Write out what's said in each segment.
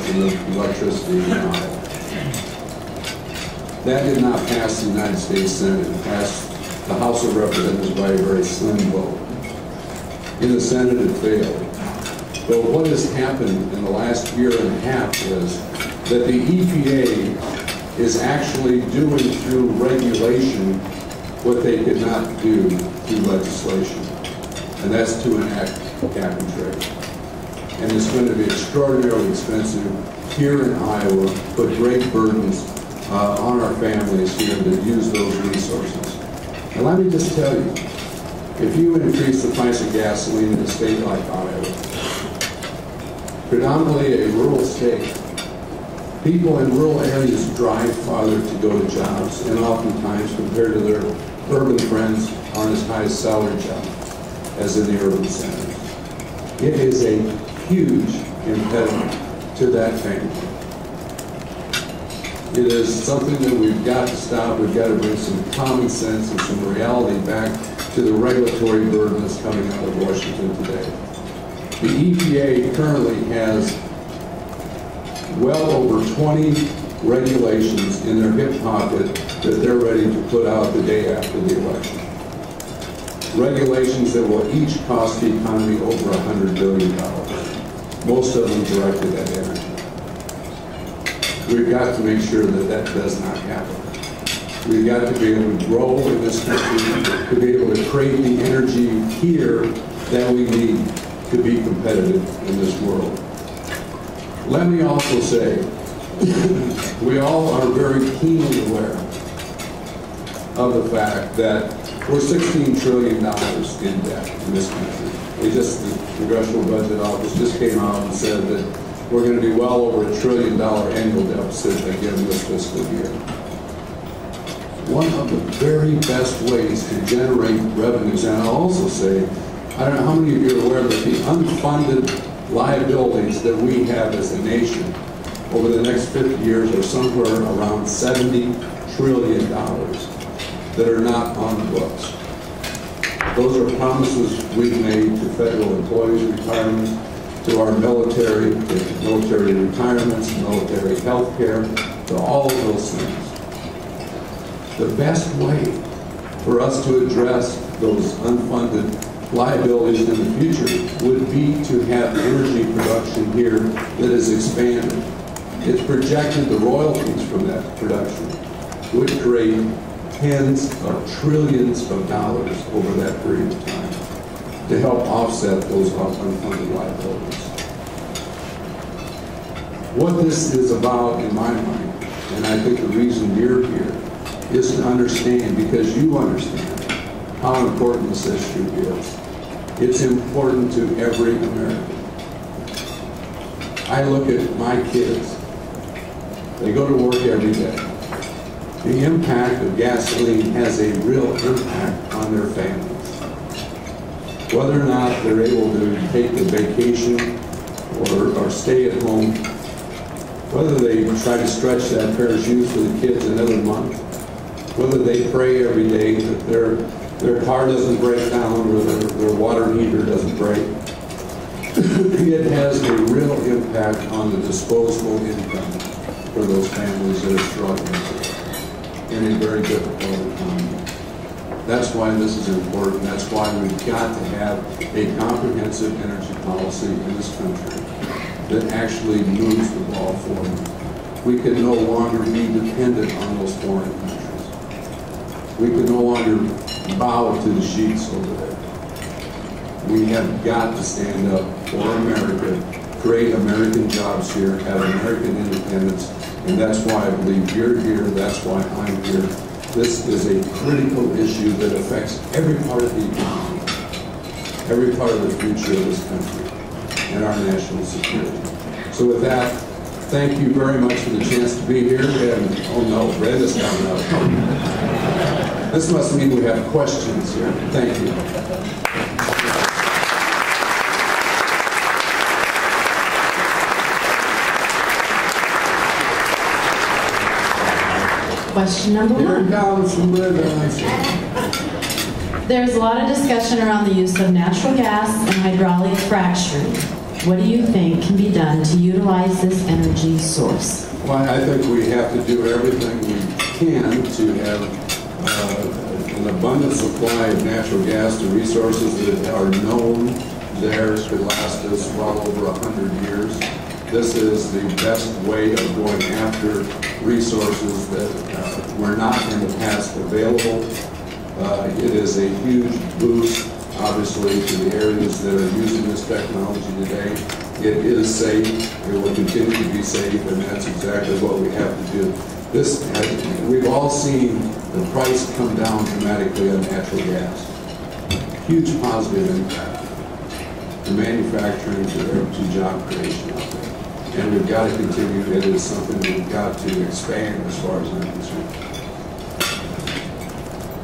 production of electricity in Iowa. That did not pass the United States Senate. It passed the House of Representatives by a very slim vote. In the Senate, it failed. But what has happened in the last year and a half is that the EPA is actually doing through regulation what they could not do through legislation, and that's to enact cap and trade. And it's going to be extraordinarily expensive here in Iowa, put great burdens on our families here to use those resources. And let me just tell you, if you increase the price of gasoline in a state like Iowa, predominantly a rural state, people in rural areas drive farther to go to jobs, and oftentimes, compared to their urban friends, aren't as high salary jobs as in the urban centers. It is a huge impediment to that family. It is something that we've got to stop. We've got to bring some common sense and some reality back to the regulatory burden that's coming out of Washington today. The EPA currently has well over 20 regulations in their hip pocket that they're ready to put out the day after the election. Regulations that will each cost the economy over $100 billion, most of them directed at energy. We've got to make sure that that does not happen. We've got to be able to grow in this country, to be able to create the energy here that we need to be competitive in this world. Let me also say, we all are very keenly aware of the fact that we're $16 trillion in debt in this country. The Congressional Budget Office just came out and said that we're going to be well over $1 trillion annual deficit again this fiscal year. One of the very best ways to generate revenues, and I'll also say, I don't know how many of you are aware that the unfunded liabilities that we have as a nation over the next 50 years are somewhere around $70 trillion that are not on the books. Those are promises we've made to federal employees' retirements, to our military, to military retirements, military health care, to all of those things. The best way for us to address those unfunded liabilities in the future would be to have energy production here that is expanded. It's projected the royalties from that production would create tens of trillions of dollars over that period of time to help offset those unfunded liabilities. What this is about in my mind, and I think the reason you're here, is to understand, because you understand how important this issue is. It's important to every American. I look at my kids. They go to work every day. The impact of gasoline has a real impact on their families. Whether or not they're able to take a vacation or stay at home, whether they try to stretch that pair of shoes for the kids another month, whether they pray every day that their car doesn't break down or their water heater doesn't break, it has a real impact on the disposable income for those families that are struggling in a very difficult economy. That's why this is important. That's why we've got to have a comprehensive energy policy in this country that actually moves the ball forward. We can no longer be dependent on those foreign countries. We can no longer bow to the sheets over there. We have got to stand up for America, create American jobs here, have American independence, and that's why I believe you're here, that's why I'm here. This is a critical issue that affects every part of the economy, every part of the future of this country, and our national security. So with that, thank you very much for the chance to be here. And, oh no, Brenda's coming up. This must mean we have questions here. Thank you. Question number one. There's a lot of discussion around the use of natural gas and hydraulic fracturing. What do you think can be done to utilize this energy source? Well, I think we have to do everything we can to have an abundant supply of natural gas. The resources that are known there could last us well over 100 years. This is the best way of going after resources that were not in the past available. It is a huge boost, obviously, to the areas that are using this technology today. It is safe. It will continue to be safe, and that's exactly what we have to do. We've all seen the price come down dramatically on natural gas. Huge positive impact to manufacturing, to job creation out there. And we've got to continue. It is something we've got to expand as far as I'm concerned.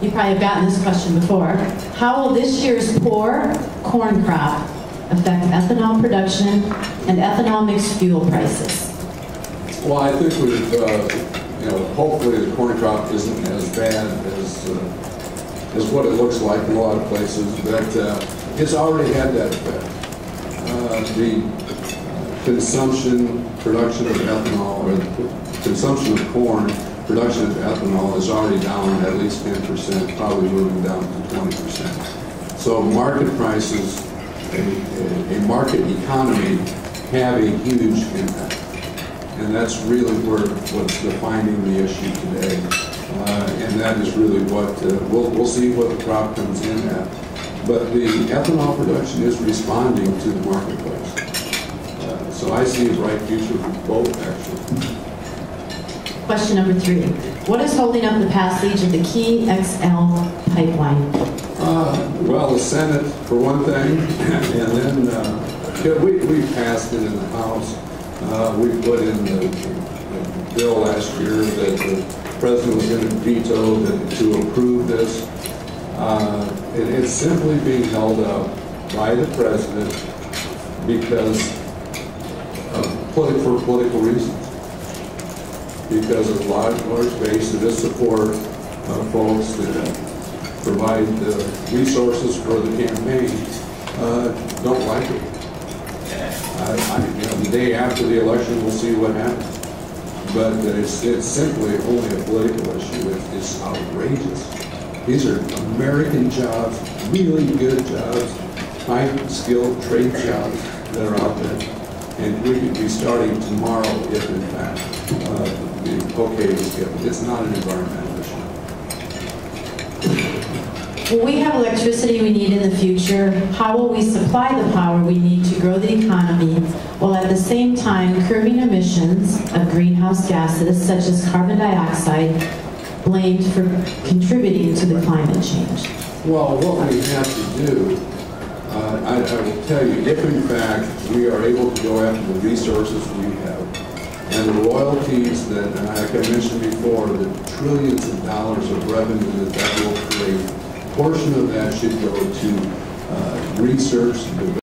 You probably have gotten this question before. How will this year's poor corn crop affect ethanol production and ethanol mixed fuel prices? Well, I think we've, hopefully the corn crop isn't as bad as what it looks like in a lot of places, but it's already had that effect. The consumption, production of ethanol, or the consumption of corn, production of ethanol is already down at least 10%, probably moving down to 20%. So market prices, a market economy have a huge impact. And that's really what's defining the issue today. And that is really what, we'll see what the crop comes in at. But the ethanol production is responding to the marketplace. So I see a bright future for both, actually. Question number 3. What is holding up the passage of the Key XL pipeline? Well, the Senate, for one thing, and then we passed it in the House. We put in the bill last year that the President was going to veto to approve this. It's simply being held up by the President because for political reasons. Because of large base of his support folks that provide the resources for the campaign don't like it. The day after the election, we'll see what happens. But it's simply only a political issue. It's outrageous. These are American jobs, really good jobs, high-skilled trade jobs that are out there. And we could be starting tomorrow if, in fact, the okay is given. It's not an environmental issue. Will we have electricity we need in the future? How will we supply the power we need to grow the economy while at the same time curbing emissions of greenhouse gases such as carbon dioxide blamed for contributing to the climate change? Well, what we have to do, I will tell you, if in fact we are able to go after the resources we have and the royalties that, and like I mentioned before, the trillions of dollars of revenue that will create, a portion of that should go to research, development,